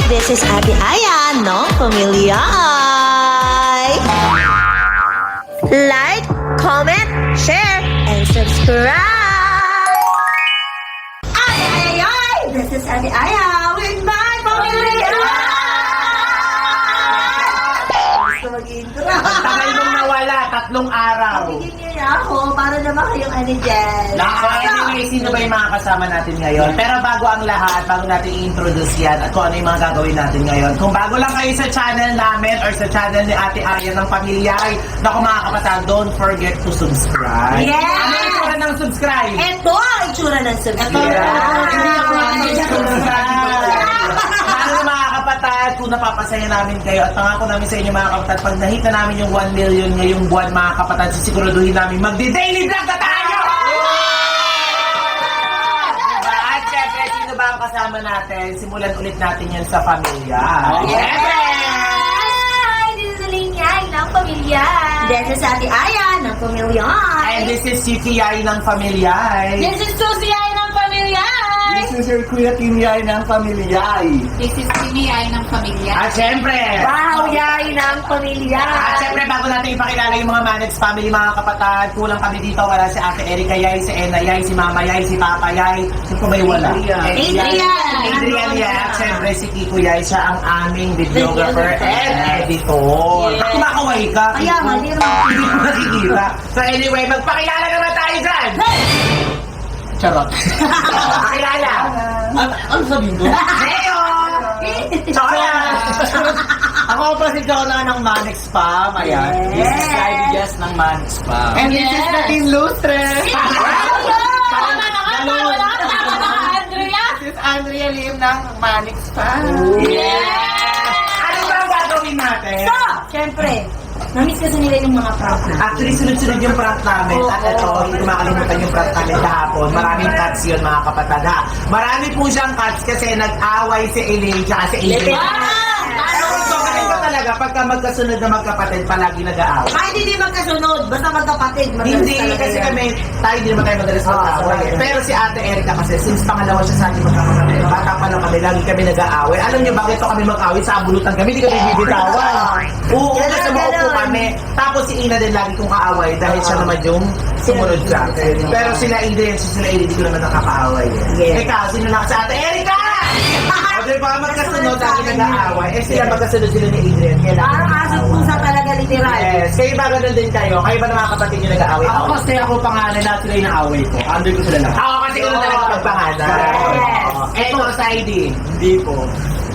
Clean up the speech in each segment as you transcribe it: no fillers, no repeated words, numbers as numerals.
This is Ate Aya ng Pamilyay. Like, comment, share, and subscribe. Ay, ay, ay! This is Ate Aya with my Pamilyay. Gusto mag-intro. Ang tagal nung nawala, 3 araw. Bigyan niyo na ako para naman kayong ano dyan. Anyway, sino ba yung mga kasama natin ngayon? Pero bago ang lahat, bago natin i-introduce yan at kung ano yung mga gagawin natin ngayon. Kung bago lang kayo sa channel namin or sa channel ni Ate Aya ng Pamilyay, naku mga kapatid, don't forget to subscribe. Yes! Ano yung itsura ng subscribe? Ito ang itsura ng subscribe. Hindi ako subscribe. Ano mga kapatid, kung napapasaya namin kayo at pangako namin sa inyo mga kapatid, pag nahita namin yung 1 million ngayong buwan mga kapatid, sisiguraduhin namin magdi-daily vlog na tayo! Diba? At syempre, sino ba ang kasama natin? Simulan ulit natin yan sa pamilya. Syempre! Hi! This is Alinyay ng Pamilyay. This is Ate Aya ng Pamilyay. And this is si Tiyay ng Pamilyay. This is Susie Ay ng Pamilyay. This is your Kuya Timyay ng Pamilyay. This is Timmy ay ng pamilya. At syempre, Wow, Yay ng Pamilyay. at syempre, bago natin ipakilala yung mga Manex family, mga kapatid, kulang kami dito. Wala si Ate Erika Yay, si Ena Yay, si Mama Yay, si Papa Yay. Sino pa may wala? Adrian Yay. At syempre, si Kiko Yay, siya ang aming videographer and editor. Yes. Kumakaway ka. Kaya, Kiko. mali rin. Hindi ko nakikita. So anyway, magpakilala naman tayo dyan. Charot. Pakilala. Ano sabihin ko? Leo! Chora! Ako pa si Jonah ng Manix Spam. Ayan. This is Ivy Jess ng Manix Spam. And this is Nadine Lustre. This is Andrea Lim ng Manix Spam. Ano ba ang gagawin natin? So, syempre, namiss kasi nila yung mga prank na. Actually, sunod-sunod yung prank namin. At ito, hindi ko makalimutan yung prank namin kahapon. Maraming cuts yun, mga kapatid. Ha? Marami po siyang cuts kasi nag-away si Elaine at si Adrian. Ewan ko, ganun ba talaga? Pagka magkasunod na magkapatid, palagi nag-aaway. Kahit hindi magkasunod, basta magkapatid. madalas Hindi, talaga kasi yan. kami, tayo hindi naman tayo madalas mag-aaway. Pero si Ate Erika kasi, since pangalawa siya sa ating magkakapatid, bata pa lang kami, lagi kami nag-aaway. Alam niyo bakit kami mag-aaway? Sa abulutan kami, hindi kami bibitawan. Oo, Ganun, kasi maupo ganun. kami. Tapos si Ina din lagi kong kaaway dahil siya naman yung sumunod sa akin. Pero sila Adrian, hindi ko naman nakakaaway. Yes. Ikaw, sino na sa Ate Erika? O diba, magkasunod lagi nag-aaway. Eh sila magkasunod sila ni Adrian. Kaya lagi Parang aso nag-aaway. pusa talaga literal. Yes, kayo ba ganun din kayo? Kayo ba na mga kapatid nyo nag-aaway? Ako kasi ako pangalan na sila yung away ko. Under ko sila lahat. Ako kasi ko talaga pagpangalan. Yes. Ito, sa ID. Hindi po.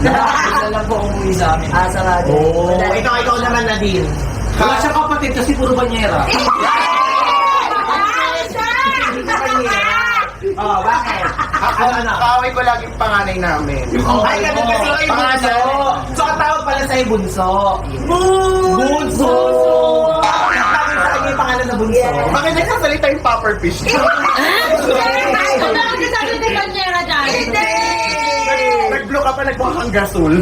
Sila lang po umuwi sa amin. Asa nga din. Oh, ikaw naman Nadine. Wala siya kapatid kasi puro banyera. Oh, bakit? Ano? Kaaway ko laging panganay namin. Ay, ganun kasi kayo bunso. So, ang tawag pala sa'yo bunso. Bunso! Bakit sa kanya yung pangalan na bunso? Bakit nagsasalita yung popper fish? Nag-blow ka pa, nagbuha kang gasol.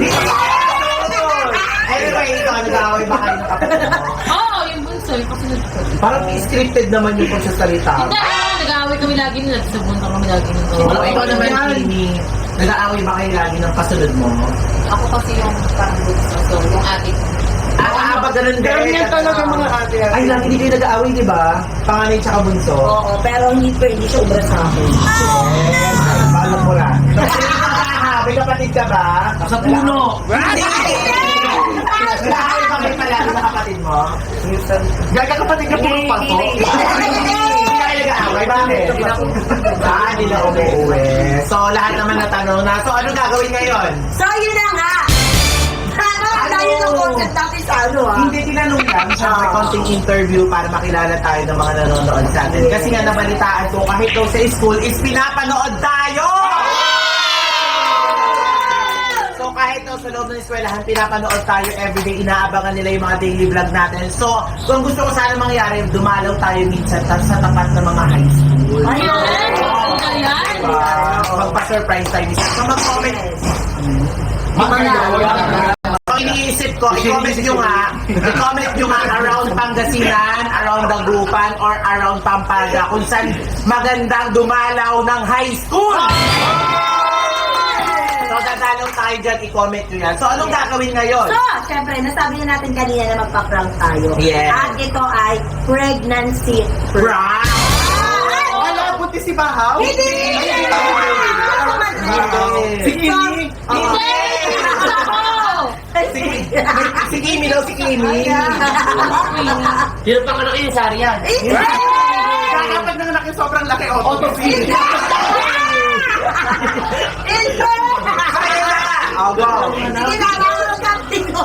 Anyway, ito, nag-aaway ba kayo ng kapatid mo? Oo, yung bunso, yung kasunod ko. Parang scripted naman yung pagsasalita. Hindi, nag-aaway kami lagi nila. Sabunta kami lagi nila. Oh, ikaw naman, Kimi. Nag-aaway ba kayo lagi ng kasunod mo? Ako kasi yung parang bunso. So, yung ate ko. Ba ganun din? Ganyan talaga mga ate. Ay, lagi hindi kayo nag-aaway, di ba? Panganay tsaka bunso. Oo, pero hindi siya ubra sa akin. Alam mo lang. May kapatid ka ba? Sa puno. Nag-aaway ba kayo palagi sa kapatid mo? Gaga kapatid ka puro pato. Hindi kayo nag-aaway. Bakit? Hindi na umuwi. So, lahat naman natanong na. So, anong gagawin ngayon? So, yun na nga. Tayo ng content natin sa ano Hindi tinanong lang, syempre konting interview para makilala tayo ng mga nanonood sa atin. Kasi nga nabalitaan ko, kahit daw sa school is pinapanood tayo! So kahit daw sa loob ng eskwelahan, pinapanood tayo everyday, inaabangan nila yung mga daily vlog natin. So kung gusto ko sana mangyari, dumalaw tayo minsan sa tapat ng mga high school. Ayan! Magpa-surprise tayo minsan. So mag-comment. Ang iniisip ko, i-comment nyo nga around Pangasinan, around Dagupan, or around Pampanga kung saan magandang dumalaw ng high school. So, dadalaw tayo dyan, i-comment nyo yan. So, anong gagawin ngayon? So, syempre, nasabi na natin kanina na magpa-prank tayo. Yes. At ito ay pregnancy prank. Right! Wala, punti si Bahaw. Hindi! Si Kimi! Si Kimi daw, si Kimi! Hirap ang anak yung sari yan. Dapat nang laki, sobrang laki. Autofill. Oh, go! Sige na,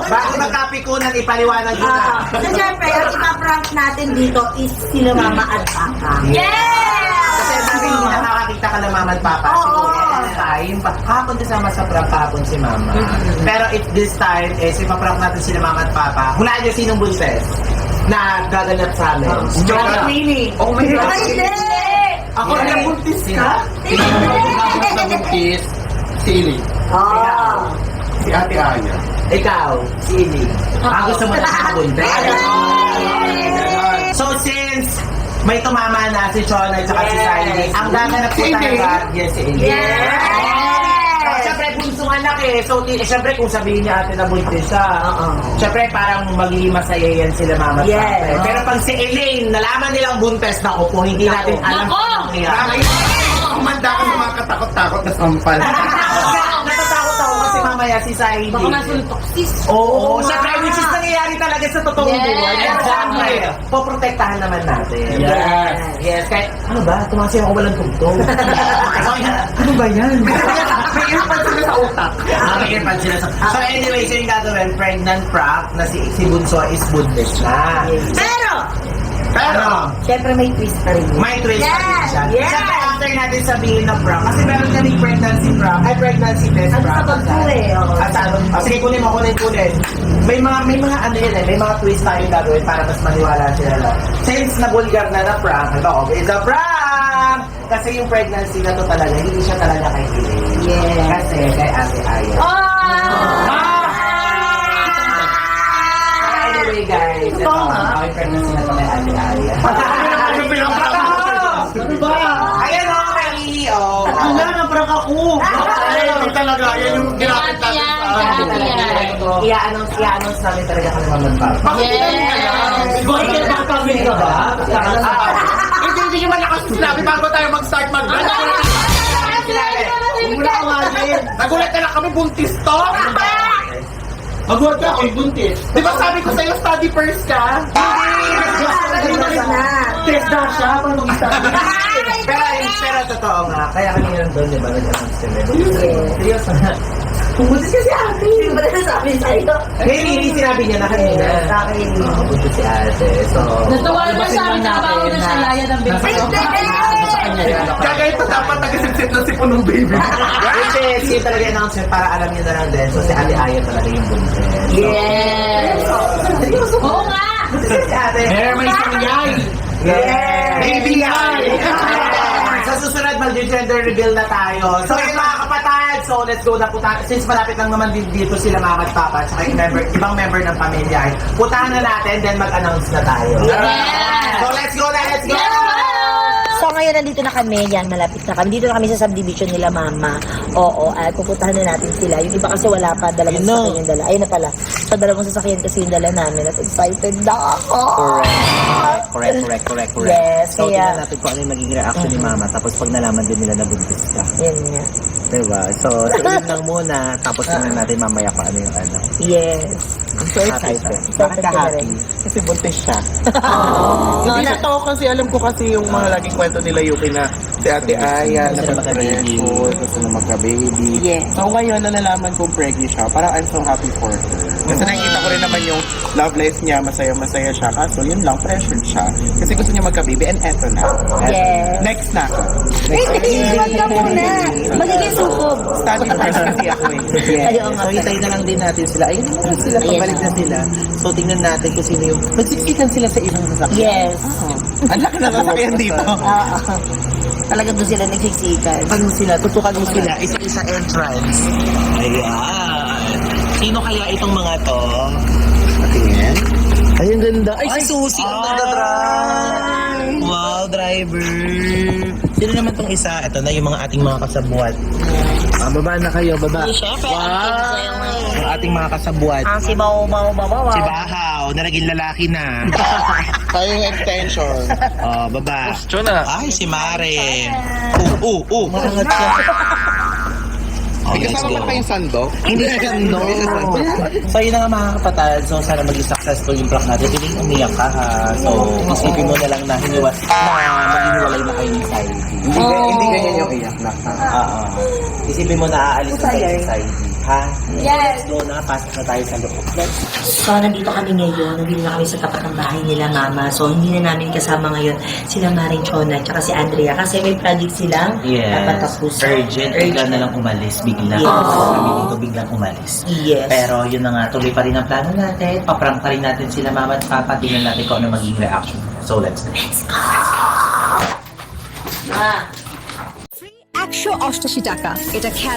Bago magkapikunan, ipaliwanag nyo na. So, syempre, ang ipaprank natin dito is sila Mama at Papa. Kasi sabi hindi nakakakita ka ng mama at papa. Oo. Time, hapon kasama sa prank hapon si mama. Pero if this time, ipaprank natin sila mama at papa. Hulaan nyo sinong buntes na gaganap sa amin. Queenie. Oh my God. Ay, hindi! Ako na buntis ka? Hindi! Si Ili. Oh. Si Ate Aya. Ikaw, si Ili. Gusto mo na sa buntes. So since may tumama na si Chona at si Siley, ang gaganap ko talaga, yes, si Ili. Siyempre, punsong anak eh. So, siyempre, kung sabihin niya ate na buntis siya, siyempre, parang magiging masaya yan sila mama at papa. Eh. Pero pag si Elaine, nalaman nilang buntis na po, hindi natin alam kung anong nangyari. Kumanda ka sa mga katakot-takot na sampal. Natatakot ako kasi mamaya si Siley. Baka masuntok sis. Oo, siyempre, which is nangyayari talaga sa totoong buhay. Pero siyempre, poprotektahan naman natin. Yes. Yes, kahit, ano ba? Tumasi ako walang tugtog. Ano ba yan? May earpad sila sa utak. May earpad sila sa... So anyway, so yung gagawin, pregnant prank na si Bunso is buntis na. Pero, Syempre, may twist pa rin. may twist pa rin siya. Yes. Siyempre, after natin sabihin na prank, kasi meron kaming pregnancy prank, ay pregnancy test Ano prank. sa pagpo eh, oo. Sige, kunin mo. May mga ano yun eh, may mga twist tayong gagawin para mas maniwala sila lang. Since nabulgar na prank, ito, it's a prank! Kasi yung pregnancy na to talaga, hindi siya talaga kay Elaine. Yes. Kasi kay Ate Aya. Anyway guys, ito, ang pregnancy na to kay Ate Aya. Ano ba? Ayan o, kay Lily o. Wala, naprank ako. Ay, talaga, yan yung ginamit natin sa I-announce namin talaga kami mamagpap. Bakit yung kakawin ka ba? Hindi naman nakasinabi bago tayo mag-start mag-vlog. Nagulat na lang kami, buntis to. Magulat ka ako, buntis. Di ba sabi ko sa'yo, study first ka? Test na siya, paano mag-study? Pero totoo nga, kaya kami nandun, di ba? Nag-announce kami. Seryoso na. Pumuntis ka si ate. Hindi ba nasasabi sa'yo? Hindi sinabi niya na kanina. Sa akin. Pumuntis si ate. So, Natuwa na sa amin, nakabawa na sa laya ng baby. Kaya ito dapat nag-sip na si punong baby. Kasi siya talaga yung announcement para alam niyo na lang din. So, si Ate Aya talaga yung buntis. Yes. Oo nga. Buntis si ate. May sanyay. Yes! Baby yan! Sa susunod, mag-gender reveal na tayo. So, yung mga kapatid, so let's go na punta. Since malapit lang naman din dito sila mama at papa, tsaka yung ibang member ng pamilya, puntahan na natin, then mag-announce na tayo. Yes! So, let's go na, let's go! So ngayon nandito na kami, yan, malapit na kami. Dito na kami sa subdivision nila Mama. Oo, at pupuntahan na natin sila. Yung iba kasi wala pa, dalawang sasakyan yung dala. Ayun na pala. So dalawang sasakyan kasi yung dala namin at excited na ako. Correct. Yes, So, kaya, tingnan natin kung ano yung magiging reaction ni mama, tapos pag nalaman din nila na buntis ka. yun nga. Diba? So, sabihin lang muna, tapos tingnan natin mamaya kung ano yung ano. Yes. I'm so excited. Bakit ka happy? Kasi buntis siya. No, Hindi na, totoo kasi alam ko kasi yung mga laging kwento nila Yuki na si Ate Aya Gusto na na magka-baby. gusto na magka-baby. Yes. So ngayon nalalaman kong pregnant siya, parang I'm so happy for her. Kasi nakikita ko rin naman yung love life niya, masaya-masaya siya. Kaso yun lang, pressured siya. Kasi gusto niya magka-baby and eto na. Yes. Next na ako. Hindi, wag ka muna. Magiging sukob. Study first kasi ako eh. Ayaw nga. So, hintayin na lang din natin sila. Ayun na lang sila. Ayan Pabalik na sila. So, tingnan natin kung sino yung... Nagsiksikan sila sa isang sasakyan. Yes. Ang laki na sasakyan dito. Talagang doon sila nagsiksikan. Ano sila? Tutukan mo sila. Isa-isa entrance. Ayan. Sino kaya itong mga to? Tingin. Ay, ang ganda. Ay, si Susie. Ang ganda. Wow, driver. Sino naman tong isa? Ito na yung mga ating mga kasabuat. Baba na kayo, baba. Siyempre, Ang ating mga kasabuat. ang si Bao. Si Bahaw, na naging lalaki na. Tayo yung extension. Oh, baba. Ay, si Mare. Maangat siya. Oh, May let's kasama go. pa kayong sandok? Hindi na gando. So, yun na nga mga kapatid. So, sana maging successful yung prank natin. Hindi umiyak ka ha. So, isipin mo na lang na maghihiwalay na kayo ni Saidi. Hindi ganyan yung iyak na. Oo. Isipin mo na aalis na tayo sa Saidi. Ha? Yes. Let's go na. Pasok na tayo sa loob. So, nandito kami ngayon. Nandito na kami sa tapat ng bahay nila, Mama. So, hindi na namin kasama ngayon sila Maring Chona at si Andrea kasi may project silang dapat tapusan. Urgent. Bigla na lang umalis. Bigla. Yes. Kami dito biglang umalis. Yes. Pero yun na nga, tuloy pa rin ang plano natin. Paprank pa rin natin sila mama at papa. Tingnan natin kung ano magiging reaction. So, let's go. Ma. 180 টাকা এটা খেলা